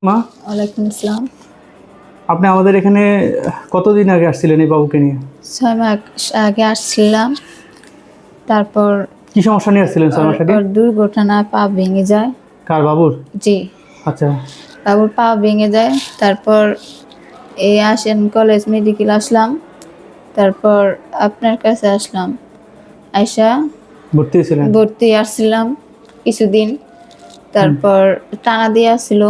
মা, ওয়ালাইকুম আসসালাম। আপনি আমাদের এখানে কতদিন আগে আসছিলেন এই বাবুকে নিয়ে? 6 মাস আগে আসছিলাম। তারপর কি সমস্যা নিয়ে আসছিলেন 6 মাস আগে? ওর দুর্ঘটনায় পা ভেঙে যায়। কার, বাবুর? জি, আচ্ছা। বাবুর পা ভেঙে যায়। তারপর এই আসেন কলেজ মেডিকেল আসলাম। তারপর আপনার কাছে আসলাম। আইসা ভর্তি হয়েছিলেন? ভর্তি আসছিলাম কিছুদিন। তারপর টানা দিয়ে আসছিল।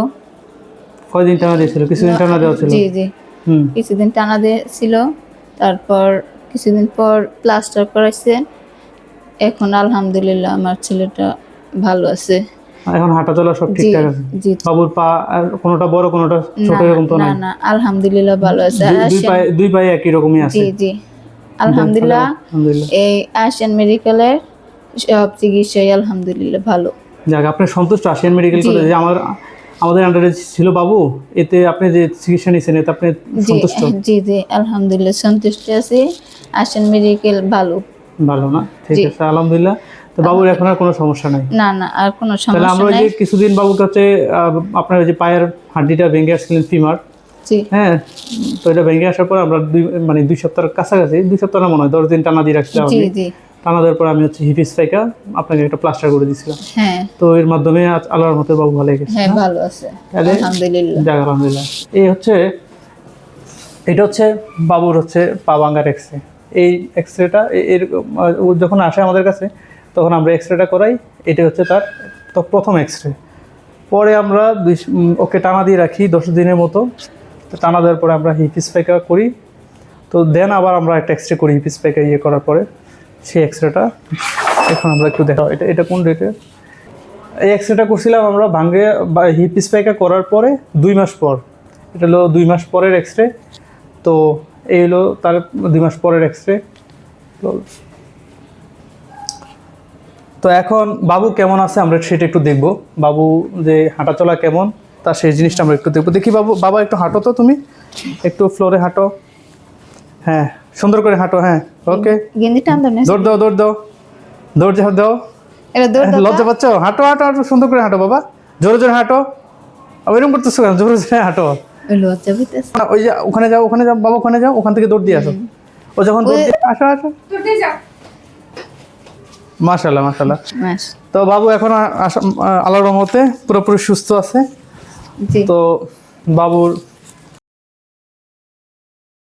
কয়দিন টানা দিয়েছিল? কিছুদিন টানা দেওয়া ছিল? জি জি, হুম। কিছুদিন টানা দিয়েছিল। তারপর কিছুদিন পর প্লাস্টার করাইছে। এখন আলহামদুলিল্লাহ আমার ছেলেটা ভালো আছে। এখন হাঁটা চলা সব জি ঠিকঠাক আছে? জি। বাবুর পা কোনোটা বড় কোনোটা ছোট না এরকম তো না নাই? না, আলহামদুলিল্লাহ ভালো আছে। দুই পায়ে একই রকমই আছে? জি জি, আলহামদুলিল্লাহ। আলহামদুলিল্লাহ। এই আসিয়ান মেডিকেলের সব চিকিৎসাই আলহামদুলিল্লাহ ভালো। যাক, আপনি সন্তুষ্ট আসিয়ান মেডিকেল জি কলেজে? আমাদের আন্ডারে ছিল বাবু, এতে আপনি যে চিকিৎসা নিয়েছেন এতে আপনি জি সন্তুষ্ট? জি জি, আলহামদুলিল্লাহ সন্তুষ্ট আছি। আসিয়ান মেডিকেল ভালো। ভালো না? ঠিক জি, আছে, আলহামদুলিল্লাহ। তো বাবুর এখন আর কোনো সমস্যা নাই? না না, আর কোনো তাহলে সমস্যা আমরা ওই নাই। যে কিছুদিন বাবুর কাছে আপনার ওই যে পায়ের হাড্ডিটা ভেঙে আসছিলেন, ফিমার, জি হ্যাঁ, তো এটা ভেঙে আসার পর আমরা 2 সপ্তাহের কাছাকাছি, 2 সপ্তাহ না মনে হয় 10 দিন টানা দিয়ে রাখছিলাম জি আমি। জি, টানা দেওয়ার পর আমি হচ্ছে হিপিস পাইকা আপনাকে একটা প্লাস্টার করে দিয়েছিলাম। হ্যাঁ তো এর মাধ্যমে আজ আল্লাহর মতে বাবু ভালো গেছে। হ্যাঁ, ভালো আছে তাহলে আলহামদুলিল্লাহ। যাক, আলহামদুলিল্লাহ। এটা হচ্ছে বাবুর হচ্ছে পা ভাঙার এক্সরে। এই এক্সরেটা এর ও যখন আসে আমাদের কাছে তখন আমরা এক্সরেটা করাই। এটা হচ্ছে তার তো প্রথম এক্সরে। পরে আমরা ওকে টানা দিয়ে রাখি 10 দিনের মতো। তো টানা দেওয়ার পরে আমরা হিপিস্পাইকা করি। তো দেন আবার আমরা একটা এক্সরে করি হিপিস্পাইকা করার পরে। সেই এক্সরেটা এখন আমরা একটু দেখা, এটা এটা কোন ডেটে এই এক্সরেটা করছিলাম আমরা ভাঙ্গে বা হিপিস্পাইকা করার পরে 2 মাস পর। এটা হলো 2 মাস পরের এক্সরে। তো এই হলো তার 2 মাস পরের এক্সরে। তো এখন বাবু কেমন আছে আমরা সেটা একটু দেখব। বাবু যে হাঁটাচলা কেমন তা সেই জিনিসটা আমরা একটু দেখবো। দেখি বাবু, বাবা একটু হাঁটো তো, তুমি একটু ফ্লোরে হাঁটো। হ্যাঁ, সুন্দর করে হাঁটো। হ্যাঁ, ওকে। গেঞ্জি টান দাও না, দৌড় দাও, দৌড় দাও, দৌড় দাও। এটা দৌড় দাও। লজ্জা পাচ্ছ? হাঁটো হাঁটো হাঁটো, সুন্দর করে হাঁটো বাবা, জোরে জোরে হাঁটো। এরকম করতেছো কেন? জোরে জোরে হাঁটো। লজ্জা পেতেছে। ওই যে ওখানে যাও, ওখানে যাও বাবা, ওখানে যাও, ওখান থেকে দৌড় দিয়ে আসো। ও যখন দৌড় দিয়ে আসো আসো। মাশাআল্লাহ মাশাআল্লাহ। তো বাবু এখন আল্লাহর রহমতে পুরোপুরি সুস্থ আছে। জি। তো বাবুর